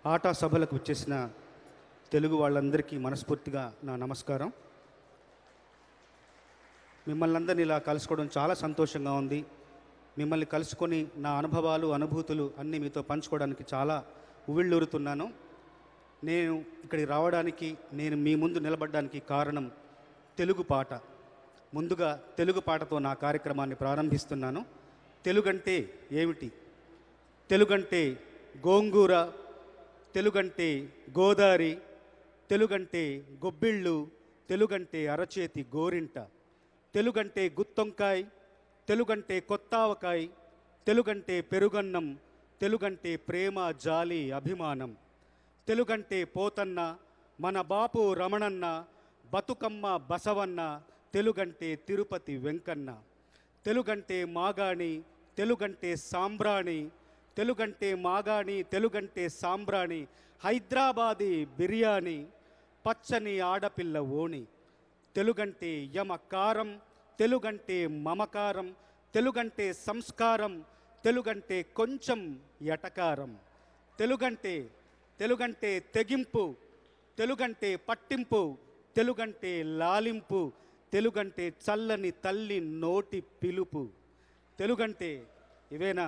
ఆటా సభలకు వచ్చేసిన తెలుగు వాళ్ళందరికీ మనస్ఫూర్తిగా నా నమస్కారం. మిమ్మల్ని అందరినీ ఇలా కలుసుకోవడం చాలా సంతోషంగా ఉంది. మిమ్మల్ని కలుసుకొని నా అనుభవాలు అనుభూతులు అన్నీ మీతో పంచుకోవడానికి చాలా ఉవ్విళ్ళూరుతున్నాను. నేను ఇక్కడికి రావడానికి, నేను మీ ముందు నిలబడడానికి కారణం తెలుగు పాట. ముందుగా తెలుగు పాటతో నా కార్యక్రమాన్ని ప్రారంభిస్తున్నాను. తెలుగంటే ఏమిటి? తెలుగంటే గోంగూర, తెలుగంటే గోదారి, తెలుగంటే గొబ్బిళ్ళు, తెలుగంటే అరచేతి గోరింట, తెలుగంటే గుత్తొంకాయ్, తెలుగంటే కొత్తావకాయ్, తెలుగంటే పెరుగన్నం, తెలుగంటే ప్రేమ జాలి అభిమానం, తెలుగంటే పోతన్న, మన బాపు రమణన్న, బతుకమ్మ బసవన్న, తెలుగంటే తిరుపతి వెంకన్న, తెలుగంటే మాగాణి, తెలుగంటే సాంబ్రాణి, తెలుగంటే మాగాణి, తెలుగంటే సాంబ్రాణి, హైదరాబాదీ బిర్యానీ, పచ్చని ఆడపిల్ల ఓణి, తెలుగంటే యమకారం, తెలుగంటే మమకారం, తెలుగంటే సంస్కారం, తెలుగంటే కొంచెం ఎటకారం, తెలుగంటే తెలుగంటే తెగింపు, తెలుగంటే పట్టింపు, తెలుగంటే లాలింపు, తెలుగంటే చల్లని తల్లి నోటి పిలుపు. తెలుగంటే ఇవేనా?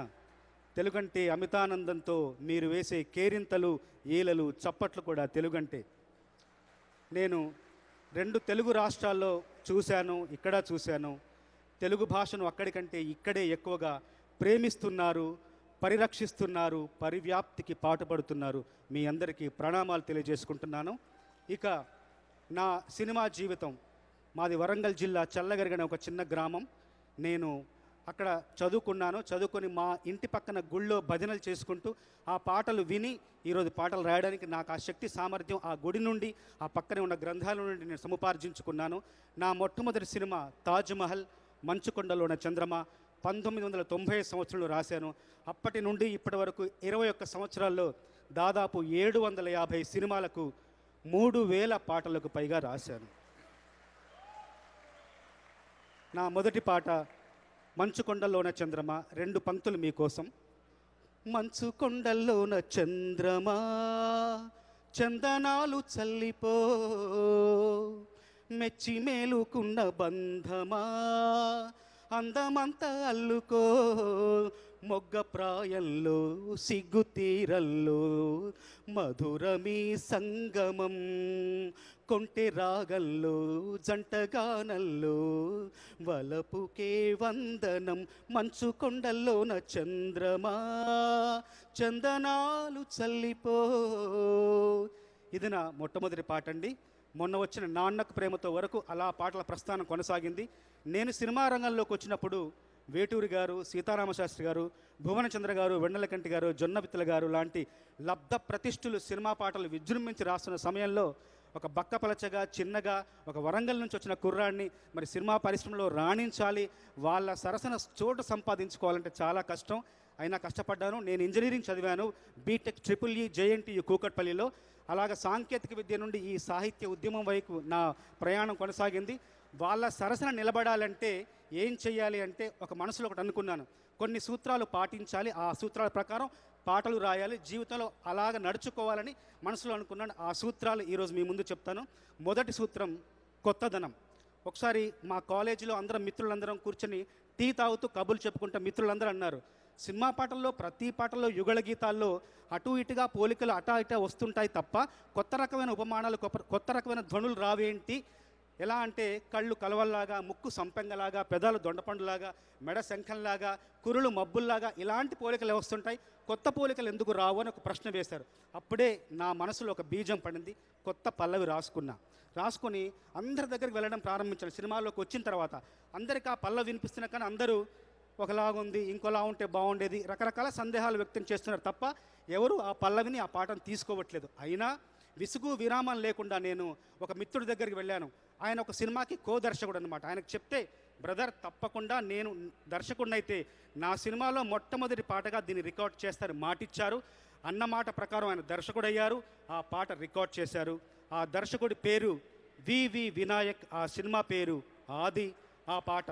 తెలుగంటే అమితానందంతో మీరు వేసే కేరింతలు, ఈలలు, చప్పట్లు కూడా తెలుగంటే. నేను 2 తెలుగు రాష్ట్రాల్లో చూశాను, ఇక్కడ చూశాను. తెలుగు భాషను అక్కడికంటే ఇక్కడే ఎక్కువగా ప్రేమిస్తున్నారు, పరిరక్షిస్తున్నారు, పరివ్యాప్తికి పాటుపడుతున్నారు. మీ అందరికీ ప్రణామాలు తెలియజేసుకుంటున్నాను. ఇక నా సినిమా జీవితం, మాది వరంగల్ జిల్లా చల్లగరిగిన ఒక చిన్న గ్రామం. నేను అక్కడ చదువుకొని మా ఇంటి పక్కన గుళ్ళో భజనలు చేసుకుంటూ ఆ పాటలు విని ఈరోజు పాటలు రాయడానికి నాకు ఆ శక్తి సామర్థ్యం ఆ గుడి నుండి, ఆ పక్కనే ఉన్న గ్రంథాల నుండి నేను సముపార్జించుకున్నాను. నా మొట్టమొదటి సినిమా తాజ్మహల్, మంచుకొండలోన చంద్రమ 1990 సంవత్సరంలో రాశాను. అప్పటి నుండి ఇప్పటి వరకు 21 సంవత్సరాల్లో దాదాపు 750 సినిమాలకు 3000 పాటలకు పైగా రాశాను. నా మొదటి పాట మంచుకొండలోన చంద్రమ, 2 పంక్తులు మీకోసం. మంచుకొండల్లోన చంద్రమా, చందనాలు చల్లిపో, మెచ్చి మేలుకున్న బంధమా, అందమంతా అల్లుకో, మొగ్గ ప్రాయంలో సిగ్గు తీరల్లో మధురమీ సంగమం, కొంటె రాగంలో జంటగానంలో వలపుకే వందనం, మంచుకొండల్లోన చంద్రమా, చందనాలు చల్లిపో. ఇది నా మొట్టమొదటి పాట అండి. మొన్న వచ్చిన నాన్నకు ప్రేమతో వరకు అలా పాటల ప్రస్థానం కొనసాగింది. నేను సినిమా రంగంలోకి వచ్చినప్పుడు వేటూరి గారు, సీతారామశాస్త్రి గారు, భువనచంద్ర గారు, వెన్నెలకంటి గారు, జొన్నవిత్తల గారు లాంటి లబ్ధ ప్రతిష్ఠులు సినిమా పాటలు విజృంభించి రాస్తున్న సమయంలో ఒక బక్కపలచగా చిన్నగా ఒక వరంగల్ నుంచి వచ్చిన కుర్రాడిని మరి సినిమా పరిశ్రమలో రాణించాలి, వాళ్ళ సరసన చోటు సంపాదించుకోవాలంటే చాలా కష్టం. అయినా కష్టపడ్డాను. నేను ఇంజనీరింగ్ చదివాను, బీటెక్ EEE JNTU కూకట్పల్లిలో. అలాగ సాంకేతిక విద్య నుండి ఈ సాహిత్య ఉద్యమం వైపు నా ప్రయాణం కొనసాగింది. వాళ్ళ సరసన నిలబడాలంటే ఏం చెయ్యాలి అంటే ఒక మనసులో ఒకటి అనుకున్నాను, కొన్ని సూత్రాలు పాటించాలి, ఆ సూత్రాల ప్రకారం పాటలు రాయాలి, జీవితంలో అలాగ నడుచుకోవాలని మనసులో అనుకున్నాను. ఆ సూత్రాలు ఈరోజు మీ ముందు చెప్తాను. మొదటి సూత్రం కొత్తదనం. ఒకసారి మా కాలేజీలో అందరం మిత్రులందరం కూర్చొని టీ తాగుతూ కబుర్లు చెప్పుకుంటా మిత్రులందరూ అన్నారు, సినిమా పాటల్లో ప్రతి పాటల్లో యుగళ గీతాల్లో అటు ఇటుగా పోలికలు అటా ఇటా వస్తుంటాయి తప్ప కొత్త రకమైన ఉపమానాలు, కొత్త రకమైన ధ్వనులు రావేంటి? ఎలా అంటే కళ్ళు కలవల్లాగా, ముక్కు సంపెంగలాగా, పెదాలు దొండపండులాగా, మెడ శంఖంలాగా, కురులు మబ్బుల్లాగా ఇలాంటి పోలికలు వస్తుంటాయి, కొత్త పోలికలు ఎందుకు రావు అని ఒక ప్రశ్న వేశారు. అప్పుడే నా మనసులో ఒక బీజం పడింది. కొత్త పల్లవి రాసుకొని అందరి దగ్గరికి వెళ్ళడం ప్రారంభించాను. సినిమాల్లోకి వచ్చిన తర్వాత అందరికీ ఆ పల్లవి వినిపిస్తున్నా కానీ అందరూ ఒకలాగుంది, ఇంకోలా ఉంటే బాగుండేది, రకరకాల సందేహాలు వ్యక్తం చేస్తున్నారు తప్ప ఎవరు ఆ పల్లవిని, ఆ పాటను తీసుకోవట్లేదు. అయినా విసుగు విరామం లేకుండా నేను ఒక మిత్రుడి దగ్గరికి వెళ్ళాను. ఆయన ఒక సినిమాకి దర్శకుడు అనమాట. ఆయనకు చెప్తే, బ్రదర్ తప్పకుండా నేను దర్శకుడినైతే నా సినిమాలో మొట్టమొదటి పాటగా దీన్ని రికార్డ్ చేస్తారు మాటిచ్చారు. అన్నమాట ప్రకారం ఆయన దర్శకుడయ్యారు, ఆ పాట రికార్డ్ చేశారు. ఆ దర్శకుడి పేరు వివి వినాయక్, ఆ సినిమా పేరు ఆది. ఆ పాట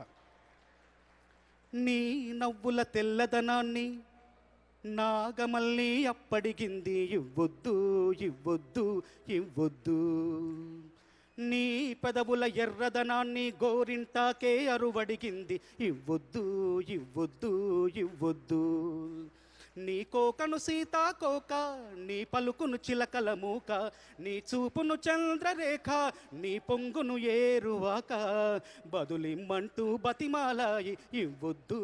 నీ నవ్వుల తెల్లదనాన్ని నాగమల్లి అప్పడిగింది ఇవ్వొద్దు ఇవ్వొద్దు ఇవ్వొద్దు, నీ పెదవుల ఎర్రదనాన్ని గోరింటాకే అరువడిగింది ఇవ్వొద్దు ఇవ్వొద్దు ఇవ్వొద్దు, నీ కోకను సీతాకోక, నీ పలుకును చిలకల మూక, నీ చూపును చంద్రరేఖ, నీ పొంగును ఏరువాక, బదులిమ్మంటూ బతిమాలాయి ఇవ్వొద్దు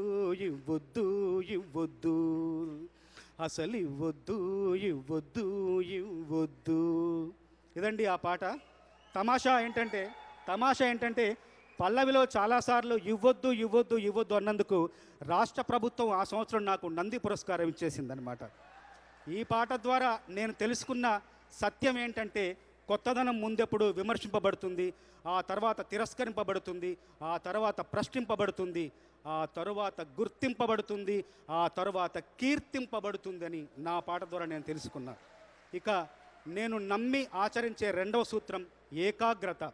ఇవ్వొద్దు ఇవ్వొద్దు, అసలు ఇవ్వొద్దు ఇవ్వొద్దు ఇవ్వొద్దు. ఇదండి ఆ పాట. తమాషా ఏంటంటే పల్లవిలో చాలాసార్లు ఇవ్వొద్దు ఇవ్వొద్దు ఇవ్వొద్దు అన్నందుకు రాష్ట్ర ప్రభుత్వం ఆ సంవత్సరం నాకు నంది పురస్కారం ఇచ్చేసిందనమాట. ఈ పాట ద్వారా నేను తెలుసుకున్న సత్యం ఏంటంటే, కొత్తదనం ముందెప్పుడు విమర్శింపబడుతుంది, ఆ తర్వాత తిరస్కరింపబడుతుంది, ఆ తర్వాత ప్రశ్నింపబడుతుంది, ఆ తరువాత గుర్తింపబడుతుంది, ఆ తరువాత కీర్తింపబడుతుంది అని నా పాట ద్వారా నేను తెలుసుకున్నా. ఇక నేను నమ్మి ఆచరించే రెండవ సూత్రం ఏకాగ్రత.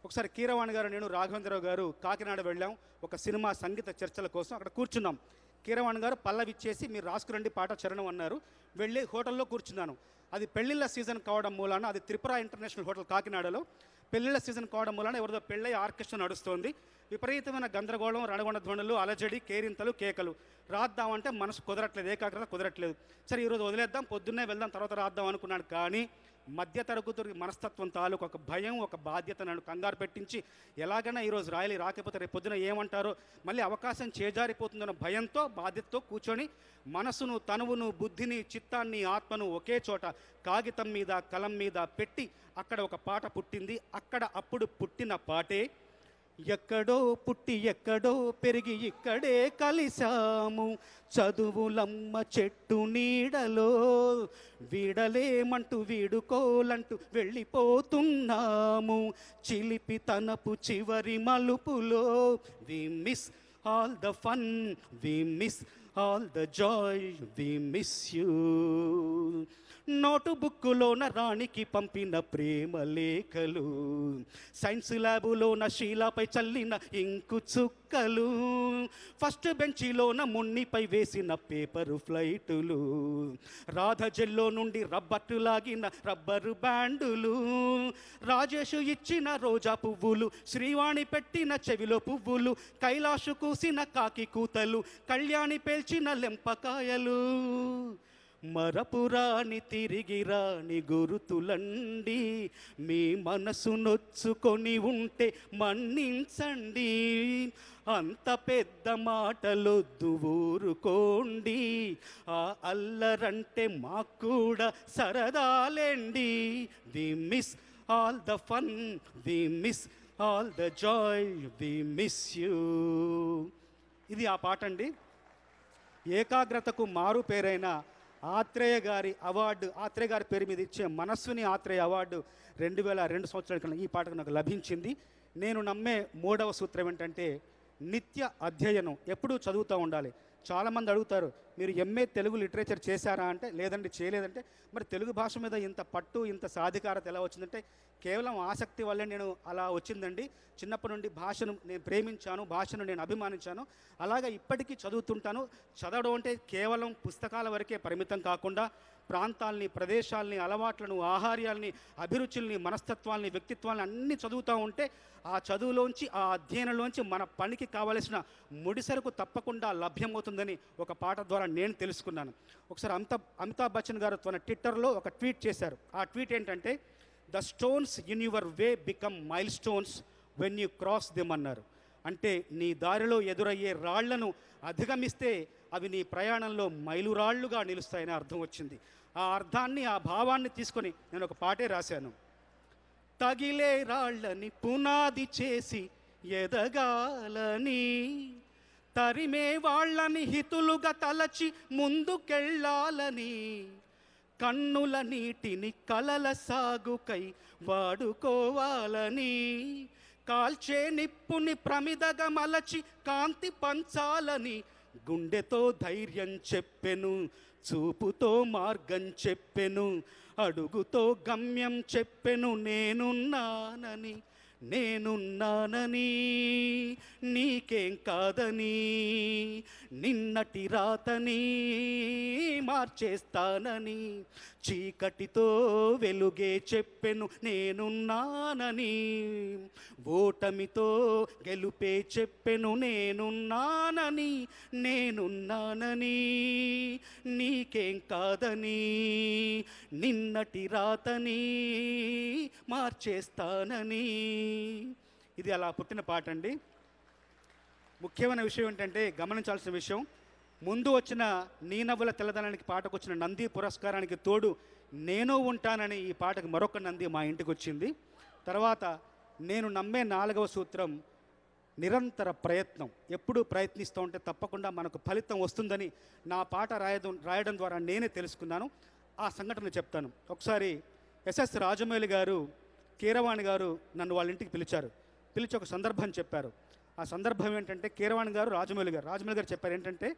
ఒకసారి కీరవాణి గారు, నేను రాఘవేంద్రరావు గారు కాకినాడ వెళ్ళాం ఒక సినిమా సంగీత చర్చల కోసం. అక్కడ కూర్చున్నాం. కీరవాణి గారు పల్లవిచ్చేసి మీరు రాసుకురండి పాట చరణం అన్నారు. వెళ్ళి హోటల్లో కూర్చున్నాను. అది పెళ్ళిళ్ళ సీజన్ కావడం మూలాన, అది త్రిపుర ఇంటర్నేషనల్ హోటల్ కాకినాడలో, పెళ్ళిళ్ళ సీజన్ కావడం మూలాన ఎవరిదో పెళ్ళై ఆర్కెస్ట్రా నడుస్తోంది. విపరీతమైన గందరగోళం, రణగొండ ధ్వనులు, అలజడి, కేరింతలు, కేకలు. రాద్దామంటే మనసు కుదరట్లేదు, ఏకాగ్రత కుదరట్లేదు. సరే ఈరోజు వదిలేద్దాం, పొద్దున్నే వెళ్దాం, తర్వాత రాద్దాం అనుకున్నాను. కానీ మధ్య తరగతి మనస్తత్వం తాలూకు ఒక భయం, ఒక బాధ్యత నన్ను కంగారు పెట్టించి, ఎలాగైనా ఈరోజు రాయాలి, రాకపోతే రేపు పొద్దున ఏమంటారో, మళ్ళీ అవకాశం చేజారిపోతుందన్న భయంతో, బాధ్యతతో కూర్చొని మనసును, తనువును, బుద్ధిని, చిత్తాన్ని, ఆత్మను ఒకే చోట కాగితం మీద, కలం మీద పెట్టి అక్కడ ఒక పాట పుట్టింది. అక్కడ అప్పుడు పుట్టిన పాటే ఎక్కడో పుట్టి ఎక్కడో పెరిగి ఇక్కడే కలిశాము, చదువులమ్మ చెట్టు నీడలో, వీడలేమంటూ వీడుకోలంటూ వెళ్ళిపోతున్నాము, చిలిపి తనపు చివరి మలుపులో. We miss all the fun, we miss all the joy, we miss you. నోటు బుక్కులోన రాణికి పంపిన ప్రేమ లేఖలు, సైన్స్ ల్యాబులోన శీలాపై చల్లిన ఇంకు చుక్కలు, ఫస్ట్ బెంచిలోన మున్నిపై వేసిన పేపరు ఫ్లైటులు, రాధజెల్లో నుండి రబ్బట్టు లాగిన రబ్బరు బ్యాండులు, రాజేషు ఇచ్చిన రోజా పువ్వులు, శ్రీవాణి పెట్టిన చెవిలో పువ్వులు, కైలాషు కూసిన కాకి కూతలు, కళ్యాణి పేల్చిన లెంపకాయలు, మరపురాని తిరిగి రాని గురుతులండి, మీ మనసు నొచ్చుకొని ఉంటే మన్నించండి, అంత పెద్ద మాటలొద్దు ఊరుకోండి, ఆ అల్లరంటే మాకు కూడా సరదాలేండి, we miss all the fun, we miss all the joy, we miss you. ఇది ఆ పాట అండి. ఏకాగ్రతకు మారు పేరైన ఆత్రేయ గారి అవార్డు, ఆత్రేయ గారి పేరు మీద ఇచ్చే మనస్సుని ఆత్రేయ అవార్డు 2002 సంవత్సరాల కన్నా ఈ పాటకు నాకు లభించింది. నేను నమ్మే మూడవ సూత్రం ఏంటంటే నిత్య అధ్యయనం. ఎప్పుడూ చదువుతూ ఉండాలి. చాలామంది అడుగుతారు, మీరు ఎంఏ తెలుగు లిటరేచర్ చేశారా అంటే లేదండి చేయలేదంటే, మరి తెలుగు భాష మీద ఇంత పట్టు, ఇంత సాధికారత ఎలా వచ్చిందంటే కేవలం ఆసక్తి వల్లే నేను అలా వచ్చిందండి. చిన్నప్పటి నుండి భాషను నేను ప్రేమించాను, భాషను నేను అభిమానించాను. అలాగే ఇప్పటికీ చదువుతుంటాను. చదవడం అంటే కేవలం పుస్తకాల వరకే పరిమితం కాకుండా ప్రాంతాల్ని, ప్రదేశాల్ని, అలవాట్లను, ఆహార్యాల్ని, అభిరుచుల్ని, మనస్తత్వాల్ని, వ్యక్తిత్వాల్ని అన్నీ చదువుతూ ఉంటే ఆ చదువులోంచి, ఆ అధ్యయనంలోంచి మన పనికి కావలసిన ముడిసరుకు తప్పకుండా లభ్యమవుతుందని ఒక పాట ద్వారా నేను తెలుసుకున్నాను. ఒకసారి అమితాబ్ బచ్చన్ గారు తన ట్విట్టర్లో ఒక ట్వీట్ చేశారు. ఆ ట్వీట్ ఏంటంటే, the stones in your way become mile stones when you cross them అన్నారు. అంటే నీ దారిలో ఎదురయ్యే రాళ్లను అధిగమిస్తే అవి నీ ప్రయాణంలో మైలురాళ్లుగా నిలుస్తాయని అర్థం వచ్చింది. ఆ అర్థాన్ని, ఆ భావాన్ని తీసుకొని నేను ఒక పాటే రాశాను. తగిలే రాళ్ళని పునాది చేసి ఎదగాలని, తరిమే వాళ్ళని హితులుగా తలచి ముందుకెళ్ళాలని, కన్నుల నీటిని కలల సాగుకై వాడుకోవాలని, కాల్చే నిప్పుని ప్రమిదగా మలచి కాంతి పంచాలని, గుండెతో ధైర్యం చెప్పెను, చూపుతో మార్గం చెప్పెను, అడుగుతో గమ్యం చెప్పెను నేనున్నానని, నేనున్నానని నీకేం కాదని, నిన్నటి రాతని మార్చేస్తానని, చీకటితో వెలుగే చెప్పెను నేనున్నానని, ఓటమితో గెలుపే చెప్పెను నేనున్నానని, నేనున్నానని నీకేం కాదని, నిన్నటి రాతని మార్చేస్తానని. ఇది అలా పుట్టిన పాట అండి. ముఖ్యమైన విషయం ఏంటంటే, గమనించాల్సిన విషయం, ముందు వచ్చిన నీ నవ్వుల తెల్లదనానికి పాటకు వచ్చిన నంది పురస్కారానికి తోడు నేను ఉంటానని ఈ పాటకు మరొక నంది మా ఇంటికి వచ్చింది. తర్వాత నేను నమ్మే 4వ సూత్రం నిరంతర ప్రయత్నం. ఎప్పుడూ ప్రయత్నిస్తూ ఉంటే తప్పకుండా మనకు ఫలితం వస్తుందని నా పాట రాయడం ద్వారా నేనే తెలుసుకున్నాను. ఆ సంఘటన చెప్తాను. ఒకసారి ఎస్ఎస్ రాజమౌళి గారు, కీరవాణి గారు నన్ను వాళ్ళ ఇంటికి పిలిచారు. పిలిచి ఒక సందర్భం చెప్పారు. ఆ సందర్భం ఏంటంటే, కీరవాణి గారు రాజమౌళి గారు చెప్పారు ఏంటంటే,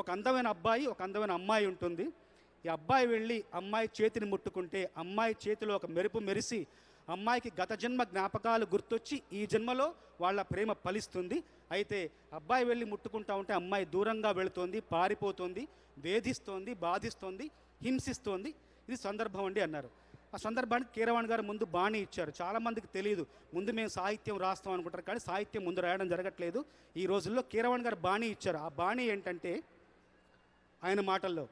ఒక అందమైన అబ్బాయి, ఒక అందమైన అమ్మాయి ఉంటుంది. ఈ అబ్బాయి వెళ్ళి అమ్మాయి చేతిని ముట్టుకుంటే అమ్మాయి చేతిలో ఒక మెరుపు మెరిసి అమ్మాయికి గత జన్మ జ్ఞాపకాలు గుర్తొచ్చి ఈ జన్మలో వాళ్ళ ప్రేమ ఫలిస్తుంది. అయితే అబ్బాయి వెళ్ళి ముట్టుకుంటా ఉంటే అమ్మాయి దూరంగా వెళుతోంది, పారిపోతుంది, వేధిస్తోంది, బాధిస్తోంది, హింసిస్తోంది. ఇది సందర్భం అండి అన్నారు. ఆ సందర్భానికి కీరవాణి గారు ముందు బాణీ ఇచ్చారు. చాలామందికి తెలియదు, ముందు మేము సాహిత్యం రాస్తాం అనుకుంటారు, కానీ సాహిత్యం ముందు రాయడం జరగట్లేదు ఈ రోజుల్లో. కీరవాణి గారు బాణీ ఇచ్చారు. ఆ బాణీ ఏంటంటే, ఆయన మాటల్లో,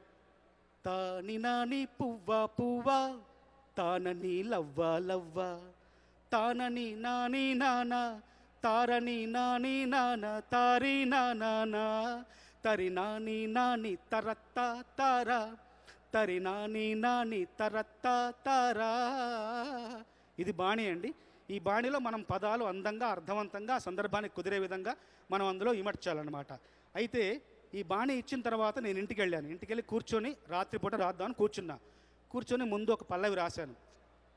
తాని నాని పువ్వా పువ్వా, తానని లవ్వా లవ్వా, తానని నాని నానా, తారని నాని నానా, తారి నానా, తరి నాని నాని తరత్తా తారా, తరి నాని నాని తరత్తా తారా. ఇది బాణీ అండి. ఈ బాణీలో మనం పదాలు అందంగా, అర్థవంతంగా, సందర్భానికి కుదిరే విధంగా మనం అందులో ఇమర్చాలన్నమాట. అయితే ఈ బాణీ ఇచ్చిన తర్వాత నేను ఇంటికి వెళ్ళాను. ఇంటికి వెళ్ళి కూర్చొని రాత్రిపూట రాద్దామని కూర్చొని ముందు ఒక పల్లవి రాశాను.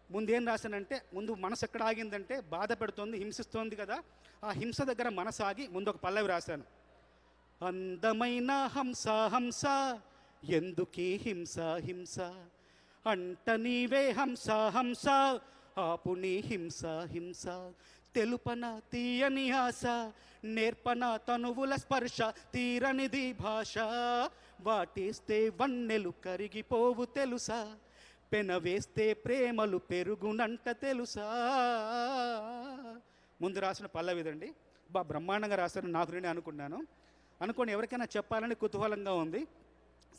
ముందు ఏం రాశానంటే, ముందు మనసు ఎక్కడ ఆగిందంటే, బాధ పెడుతోంది, హింసిస్తోంది కదా, ఆ హింస దగ్గర మనసు ఆగి ముందు ఒక పల్లవి రాశాను. అందమైన హంస హంస, ఎందుకీ హింస హింస, అంట నీవే హంస హంస, ఆపుని హింస హింస, తెలుపన తీయని ఆశ, నేర్పన తనువుల స్పర్శ, తీరనిది భాష, వాటేస్తే వన్నెలు కరిగిపోవు తెలుసా, పెనవేస్తే ప్రేమలు పెరుగునంట తెలుసా. ముందు రాసిన పల్లవిదండి. బ్రహ్మాండంగా రాశారని నాకు నేనే అనుకోని ఎవరికైనా చెప్పాలని కుతూహలంగా ఉంది.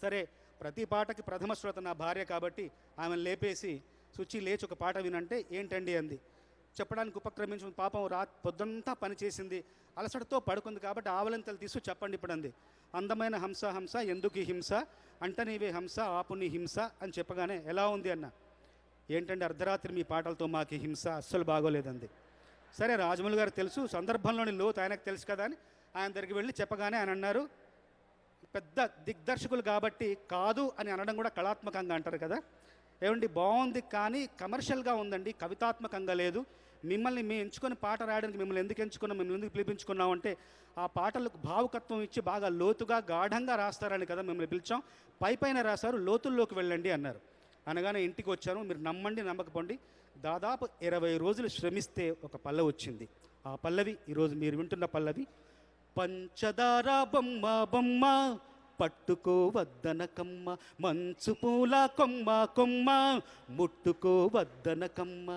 సరే, ప్రతి పాటకి ప్రథమ శ్రోత నా భార్య కాబట్టి ఆమెను లేపేసి, శుచి లేచి ఒక పాట వినంటే ఏంటండి అంది. చెప్పడానికి ఉపక్రమించిన పాపం పొద్దంతా పనిచేసింది, అలసటతో పడుకుంది కాబట్టి ఆవలింతలు తీసు చెప్పండి ఇప్పుడు అంది. అందమైన హంస హంస, ఎందుకు హింస, అంట నీవే హంస, ఆపుని హింస అని చెప్పగానే ఎలా ఉంది అన్న. ఏంటంటే, అర్ధరాత్రి మీ పాటలతో మాకు హింస, అస్సలు బాగోలేదంది. సరే, రాజమౌళి గారు తెలుసు, సందర్భంలోని లోతు ఆయనకు తెలుసు కదా అని ఆయన దగ్గరికి వెళ్ళి చెప్పగానే ఆయన అన్నారు, పెద్ద దిగ్దర్శకులు కాబట్టి కాదు అని అనడం కూడా కళాత్మకంగా అంటారు కదా. ఏమండి, బాగుంది కానీ కమర్షియల్గా ఉందండి, కవితాత్మకంగా లేదు. మిమ్మల్ని మేము ఎంచుకొని పాట రాయడానికి మిమ్మల్ని ఎందుకు ఎంచుకున్నాం, మిమ్మల్ని ఎందుకు పిలిపించుకున్నాం అంటే, ఆ పాటలకు భావుకత్వం ఇచ్చి బాగా లోతుగా గాఢంగా రాస్తారని కదా మిమ్మల్ని పిలిచాం. పైన రాశారు, లోతుల్లోకి వెళ్ళండి అన్నారు. అనగానే ఇంటికి వచ్చాను. మీరు నమ్మండి నమ్మకపోండి, దాదాపు 20 రోజులు శ్రమిస్తే ఒక పల్లవి వచ్చింది. ఆ పల్లవి ఈరోజు మీరు వింటున్న పల్లవి. పంచదార బొమ్మ బొమ్మ, పట్టుకోవద్దనకమ్మ, మంచు పూల కొమ్మ కొమ్మ, ముట్టుకోవద్దనకమ్మ,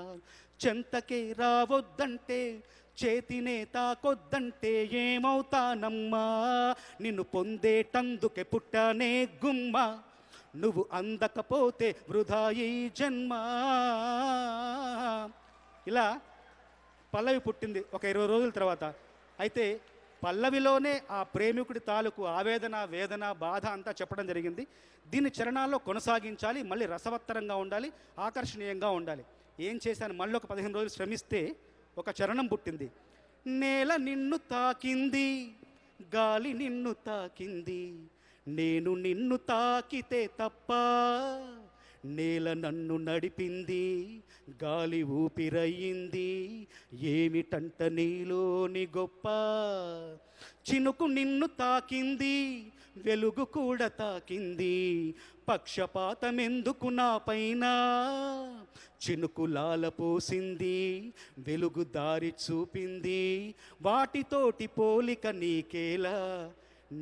చెంతకే రావద్దంటే, చేతినే తాకొద్దంటే ఏమవుతానమ్మా, నిన్ను పొందేటందుకే పుట్టానే గుమ్మ, నువ్వు అందకపోతే వృధా ఈ జన్మ. ఇలా పల్లవి పుట్టింది ఒక 20 రోజుల తర్వాత. అయితే పల్లవిలోనే ఆ ప్రేమికుడి తాలూకు ఆవేదన, వేదన, బాధ అంతా చెప్పడం జరిగింది. దీన్ని చరణాల్లో కొనసాగించాలి, మళ్ళీ రసవత్తరంగా ఉండాలి, ఆకర్షణీయంగా ఉండాలి. ఏం చేశాను, మళ్ళీ ఒక 15 రోజులు శ్రమిస్తే ఒక చరణం పుట్టింది. నేల నిన్ను తాకింది, గాలి నిన్ను తాకింది, నేను నిన్ను తాకితే తప్ప నేల నన్ను నడిపింది, గాలి ఊపిరయ్యింది, ఏమిటంట నీలోని గొప్ప. చినుకు నిన్ను తాకింది, వెలుగు కూడా తాకింది, పక్షపాతమెందుకు నా పైన. చినుకులాల పోసింది, వెలుగు దారి చూపింది, వాటితోటి పోలిక నీకేలా.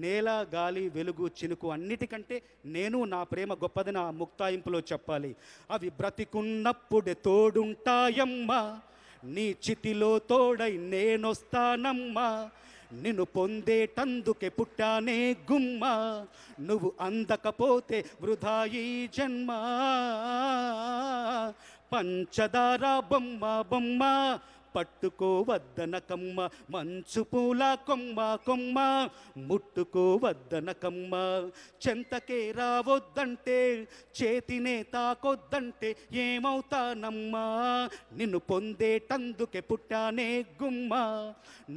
నేల, గాలి, వెలుగు, చినుకు అన్నిటికంటే నేను నా ప్రేమ గొప్పదని ఆ ముక్తాయింపులో చెప్పాలి. అవి బ్రతికున్నప్పుడే తోడుంటాయమ్మా, నీ చితిలో తోడై నేనొస్తానమ్మా. నిన్ను పొందేటందుకే పుట్టానే గుమ్మ, నువ్వు అందకపోతే వృధా ఈ జన్మ. పంచదార బొమ్మ బొమ్మ పట్టుకోవద్దనకమ్మ, మంచు పూల కొమ్మ కొమ్మ ముట్టుకోవద్దనకమ్మ. చెంతకే రావద్దంటే, చేతినే తాకొద్దంటే ఏమవుతానమ్మా. నిన్ను పొందేటందుకే పుట్టానే గుమ్మ,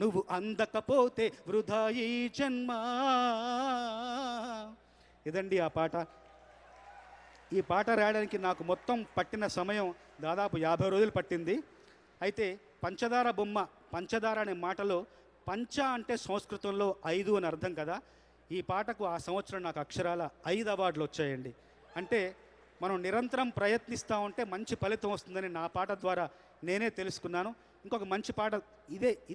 నువ్వు అందకపోతే వృధా ఈ జన్మ. ఇదండి ఆ పాట. ఈ పాట రాయడానికి నాకు మొత్తం పట్టిన సమయం దాదాపు 50 రోజులు పట్టింది. అయితే పంచదార బొమ్మ, పంచదార అనే మాటలో పంచ అంటే సంస్కృతంలో 5 అని అర్థం కదా. ఈ పాటకు ఆ సంవత్సరం నాకు అక్షరాల 5 అవార్డులు వచ్చాయండి. అంటే మనం నిరంతరం ప్రయత్నిస్తూ ఉంటే మంచి ఫలితం వస్తుందని నా పాట ద్వారా నేనే తెలుసుకున్నాను. ఇంకొక మంచి పాట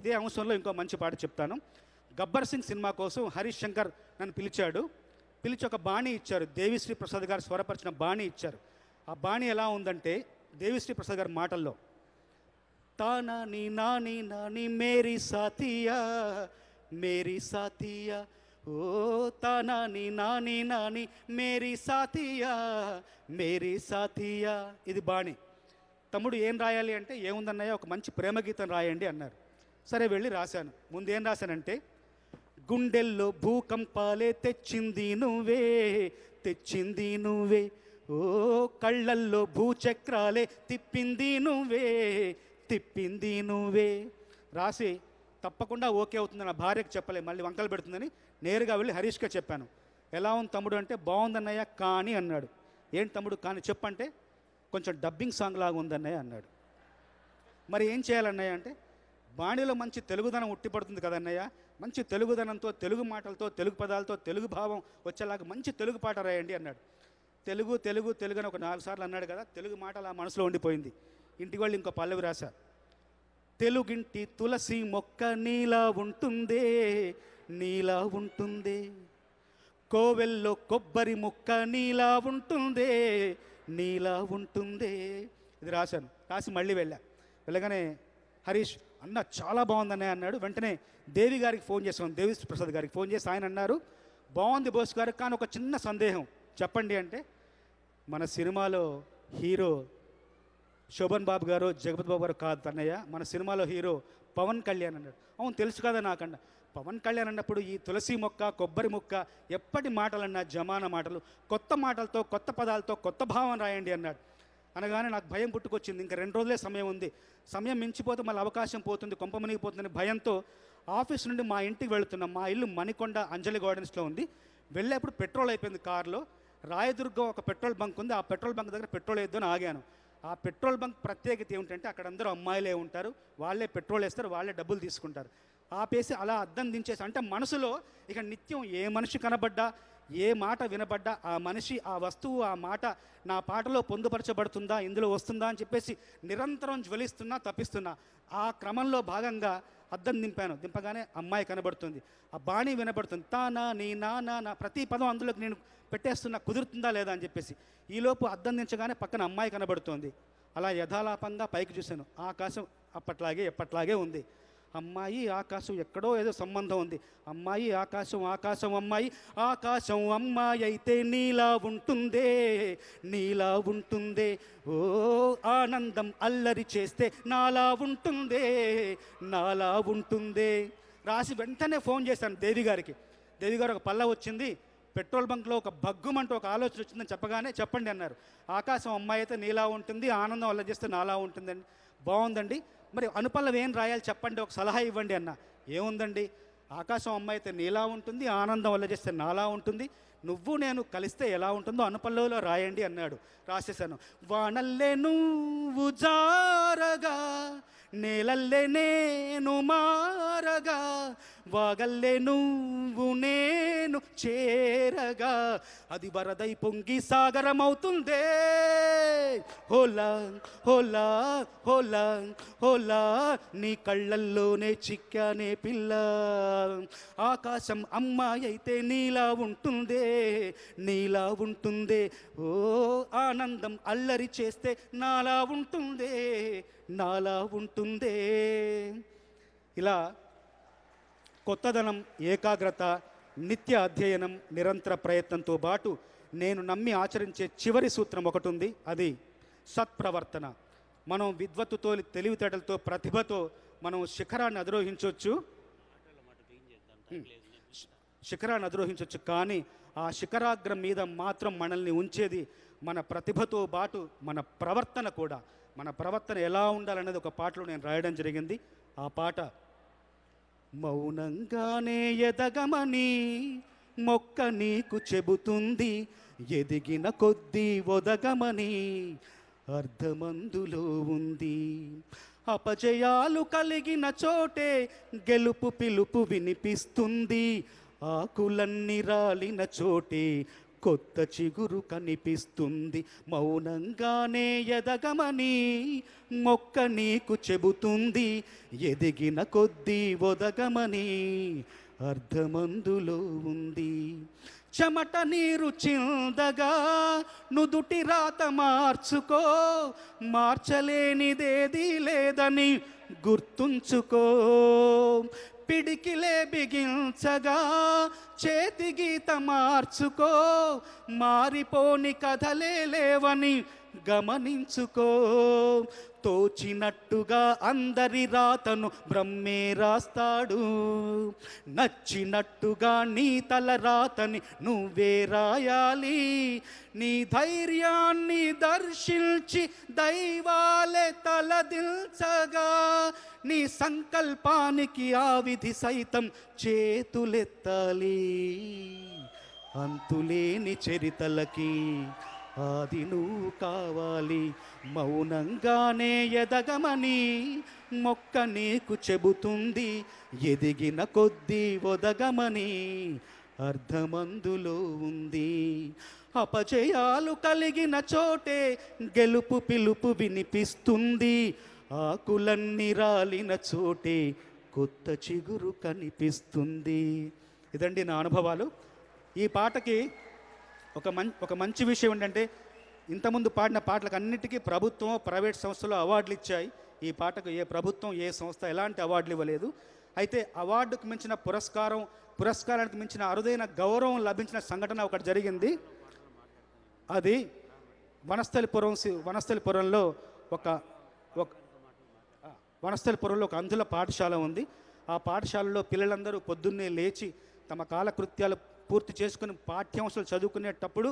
ఇదే అంశంలో ఇంకో మంచి పాట చెప్తాను. గబ్బర్ సింగ్ సినిమా కోసం హరీష్ శంకర్ నన్ను పిలిచాడు. పిలిచి ఒక బాణీ ఇచ్చారు. దేవిశ్రీ ప్రసాద్ గారు స్వరపరిచిన బాణీ ఇచ్చారు. ఆ బాణీ ఎలా ఉందంటే దేవిశ్రీ ప్రసాద్ గారి మాటల్లో, తానాని నాని నాని మేరీ సాథియా మేరీ సాథియా, ఓ తానాని నాని నాని మేరీ సాథియా మేరీ సాథియా. ఇది బాణి. తమ్ముడు ఏం రాయాలి అంటే, ఏముందన్నయ్య ఒక మంచి ప్రేమ గీతం రాయండి అన్నారు. సరే వెళ్ళి రాశాను. ముందేం రాశానంటే, గుండెల్లో భూకంపాలే తెచ్చింది నువ్వే, తెచ్చింది నువ్వే, ఓ కళ్ళల్లో భూచక్రాలే తిప్పింది నువ్వే, తిప్పింది నువ్వే. రాసి తప్పకుండా ఓకే అవుతుంది నా భార్యకు చెప్పలే, మళ్ళీ వంకలు పెడుతుందని నేరుగా వెళ్ళి హరీష్గా చెప్పాను. ఎలా ఉంది తమ్ముడు అంటే, బాగుందన్నయ్య కానీ అన్నాడు. ఏంటి తమ్ముడు కానీ చెప్పంటే, కొంచెం డబ్బింగ్ సాంగ్ లాగా ఉందన్నయ్య అన్నాడు. మరి ఏం చేయాలన్నయ్య అంటే, బాణీలో మంచి తెలుగుదనం ఉట్టిపడుతుంది కదన్నయ్య, మంచి తెలుగుదనంతో, తెలుగు మాటలతో, తెలుగు పదాలతో, తెలుగు భావం వచ్చేలాగా మంచి తెలుగు పాట రాయండి అన్నాడు. తెలుగు తెలుగు తెలుగు అని ఒక 4 సార్లు అన్నాడు కదా, తెలుగు మాట అలా మనసులో ఉండిపోయింది. ఇంటికి వాళ్ళు ఇంకో పల్లవి రాశా. తెలుగింటి తులసి మొక్క నీలా ఉంటుందే, నీలా ఉంటుందే, కోవెల్లో కొబ్బరి ముక్క నీలా ఉంటుందే, నీలా ఉంటుందే. ఇది రాశాను. రాసి మళ్ళీ వెళ్ళగానే హరీష్ అన్న చాలా బాగుందనే అన్నాడు. వెంటనే దేవి గారికి ఫోన్ చేసాను, దేవి ప్రసాద్ గారికి ఫోన్ చేసి ఆయన అన్నారు, బాగుంది బోస్ గారు, కానీ ఒక చిన్న సందేహం చెప్పండి అంటే, మన సినిమాలో హీరో శోభన్ బాబు గారు, జగపతి బాబు గారు కాదు అన్నయ్య, మన సినిమాలో హీరో పవన్ కళ్యాణ్ అన్నాడు. అవును తెలుసు కదా నాకన్నా. పవన్ కళ్యాణ్ అన్నప్పుడు ఈ తులసి మొక్క, కొబ్బరి మొక్క, ఎప్పటి మాటలన్నా జమానా మాటలు, కొత్త మాటలతో, కొత్త పదాలతో, కొత్త భావం రాయండి అన్నాడు. అనగానే నాకు భయం పుట్టుకొచ్చింది. ఇంకా 2 రోజులే సమయం ఉంది, సమయం మించిపోతే మళ్ళీ అవకాశం పోతుంది, కొంప మునిగిపోతుందని భయంతో ఆఫీస్ నుండి మా ఇంటికి వెళుతున్నాం. మా ఇల్లు మణికొండ అంజలి గార్డెన్స్లో ఉంది. వెళ్ళేప్పుడు పెట్రోల్ అయిపోయింది కారులో. రాయదుర్గం ఒక పెట్రోల్ బంక్ ఉంది, ఆ పెట్రోల్ బంక్ దగ్గర పెట్రోల్ వేద్దామని ఆగాను. ఆ పెట్రోల్ బంక్ ప్రత్యేకత ఏమిటంటే, అక్కడ అందరూ అమ్మాయిలే ఉంటారు, వాళ్ళే పెట్రోల్ వేస్తారు, వాళ్ళే డబ్బులు తీసుకుంటారు. ఆపేసి అలా అద్దం దించేసి, అంటే మనసులో ఇక నిత్యం ఏ మనిషి కనబడ్డా, ఏ మాట వినబడ్డా, ఆ మనిషి, ఆ వస్తువు, ఆ మాట నా పాటలో పొందుపరచబడుతుందా, ఇందులో వస్తుందా అని చెప్పేసి నిరంతరం జ్వలిస్తున్నా, తప్పిస్తున్నా. ఆ క్రమంలో భాగంగా అద్దం దింపాను. దింపగానే అమ్మాయి కనబడుతుంది, ఆ బాణీ వినబడుతుంది, తానా నీ నానా నా ప్రతి పదం అందులోకి నేను పెట్టేస్తున్నా, కుదురుతుందా లేదా అని చెప్పేసి. ఈలోపు అద్దం దించగానే పక్కన అమ్మాయి కనబడుతోంది. అలా యథాలాపంగా పైకి చూశాను. ఆకాశం అప్పట్లాగే ఎప్పట్లాగే ఉంది. అమ్మాయి ఆకాశం ఎక్కడో ఏదో సంబంధం ఉంది. అమ్మాయి ఆకాశం, ఆకాశం అమ్మాయి, ఆకాశం అమ్మాయి అయితే నీలా ఉంటుందే, నీలా ఉంటుందే, ఓ ఆనందం అల్లరి చేస్తే నాలా ఉంటుందే, నాలా ఉంటుందే. రాసి వెంటనే ఫోన్ చేశాను దేవి గారికి. దేవి గారు ఒక పల్ల వచ్చింది, పెట్రోల్ బంక్లో ఒక బగ్గుమంటూ ఒక ఆలోచన వచ్చిందని చెప్పగానే చెప్పండి అన్నారు. ఆకాశం అమ్మాయి అయితే నీలా ఉంటుంది, ఆనందం అల్లరి చేస్తే నాలా ఉంటుందండి. బాగుందండి, మరి అనుపల్లవి ఏం రాయాలి చెప్పండి, ఒక సలహా ఇవ్వండి అన్న. ఏముందండి, ఆకాశం అమ్మాయి అయితే నీలా ఉంటుంది, ఆనందం వల్ల చేస్తే నాలా ఉంటుంది, నువ్వు నేను కలిస్తే ఎలా ఉంటుందో అనుపల్లవిలో రాయండి అన్నాడు. రాసేశాను. వానల్లే నువ్వు జారగా, నేలల్లే నేను మారగా, వాగల్లే నువ్వు నేను చేరగా, అది వరదై పొంగి సాగరమవుతుందే. హోలా హోలా హోలా హోలా, నీ కళ్ళల్లోనే చిక్కానే పిల్ల. ఆకాశం అమ్మాయి అయితే నీలా ఉంటుందే, నీలా ఉంటుందే. ఓ ఆనందం అల్లరి చేస్తే నాలా ఉంటుందే, నాలా ఉంటుందే. ఇలా కొత్తదనం, ఏకాగ్రత, నిత్య అధ్యయనం, నిరంతర ప్రయత్నంతో పాటు నేను నమ్మి ఆచరించే చివరి సూత్రం ఒకటి ఉంది. అది సత్ప్రవర్తన. మనం విద్వత్తుతో, తెలివితేటలతో, ప్రతిభతో మనం శిఖరాన్ని అధిరోహించవచ్చు, శిఖరాన్ని అధిరోహించవచ్చు. కానీ ఆ శిఖరాగ్రం మీద మాత్రం మనల్ని ఉంచేది మన ప్రతిభతో పాటు మన ప్రవర్తన కూడా. మన ప్రవర్తన ఎలా ఉండాలనేది ఒక పాటలో నేను రాయడం జరిగింది. ఆ పాట: మౌనంగానే ఎదగమని మొక్క నీకు చెబుతుంది, ఎదిగిన కొద్దీ ఒదగమని అర్ధమందులో ఉంది. అపజయాలు కలిగిన చోటే గెలుపు పిలుపు వినిపిస్తుంది, ఆకులన్నీ రాలిన చోటే కొత్త చిగురు కనిపిస్తుంది. మౌనంగానే ఎదగమని మొక్క నీకు చెబుతుంది, ఎదిగిన కొద్దీ ఒదగమని అర్ధమందులో ఉంది. చెమట నీరు చిందగా నుదుటి రాత మార్చుకో, మార్చలేనిదేది లేదని గుర్తుంచుకో. పిడికిలే బిగించగా చేతి గీత మార్చుకో, మారిపోని కథలే లేవని గమనించుకో. తోచినట్టుగా అందరి రాతను బ్రహ్మే రాస్తాడు, నచ్చినట్టుగా నీ తల రాతని నువ్వే రాయాలి. నీ ధైర్యాన్ని దర్శించి దైవాలే తలదిల్చగా, నీ సంకల్పానికి ఆ విధి సైతం చేతులెత్తాలి. అంతులేని చరితలకి ఆది నువ్వు కావాలి. మౌనంగానే ఎదగమని మొక్క నీకు చెబుతుంది, ఎదిగిన కొద్దీ ఒదగమని అర్ధమందులో ఉంది. అపజయాలు కలిగిన చోటే గెలుపు పిలుపు వినిపిస్తుంది, ఆకులన్నీ రాలిన చోటే కొత్త చిగురు కనిపిస్తుంది. ఇదండి నా అనుభవాలు. ఈ పాటకి ఒక మంచి విషయం ఏంటంటే, ఇంతకుముందు పాడిన పాటలకు అన్నిటికీ ప్రభుత్వం, ప్రైవేట్ సంస్థలు అవార్డులు ఇచ్చాయి. ఈ పాటకు ఏ ప్రభుత్వం, ఏ సంస్థ ఎలాంటి అవార్డులు ఇవ్వలేదు. అయితే అవార్డుకు మించిన పురస్కారానికి మించిన అరుదైన గౌరవం లభించిన సంఘటన ఒకటి జరిగింది. అది వనస్థలిపురంలో ఒక అంధుల పాఠశాల ఉంది. ఆ పాఠశాలలో పిల్లలందరూ పొద్దున్నే లేచి తమ కాలకృత్యాలు పూర్తి చేసుకుని పాఠ్యాంశాలు చదువుకునేటప్పుడు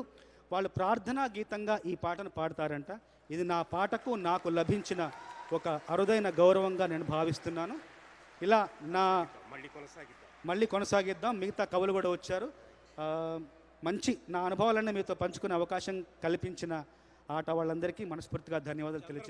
వాళ్ళు ప్రార్థనా గీతంగా ఈ పాటను పాడతారంట. ఇది నా పాటకు నాకు లభించిన ఒక అరుదైన గౌరవంగా నేను భావిస్తున్నాను. ఇలా మళ్ళీ కొనసాగిద్దాం. మిగతా కవులు కూడా వచ్చారు. మంచి నా అనుభవాలన్నీ మీతో పంచుకునే అవకాశం కల్పించిన ఆట వాళ్ళందరికీ మనస్ఫూర్తిగా ధన్యవాదాలు తెలియజేస్తాను.